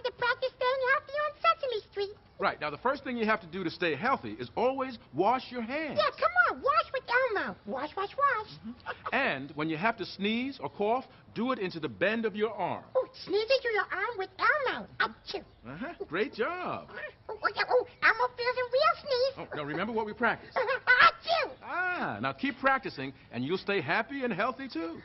going to practice staying healthy on Sesame Street. Right. Now, the first thing you have to do to stay healthy is always wash your hands. Yeah, come on. Wash with Elmo. Wash, wash, wash. And when you have to sneeze or cough, do it into the bend of your arm. Oh, sneeze into your arm with Elmo. Achoo. Great job. Oh, Elmo feels a real sneeze. Oh, now remember what we practiced. Achoo. Now keep practicing, and you'll stay happy and healthy, too.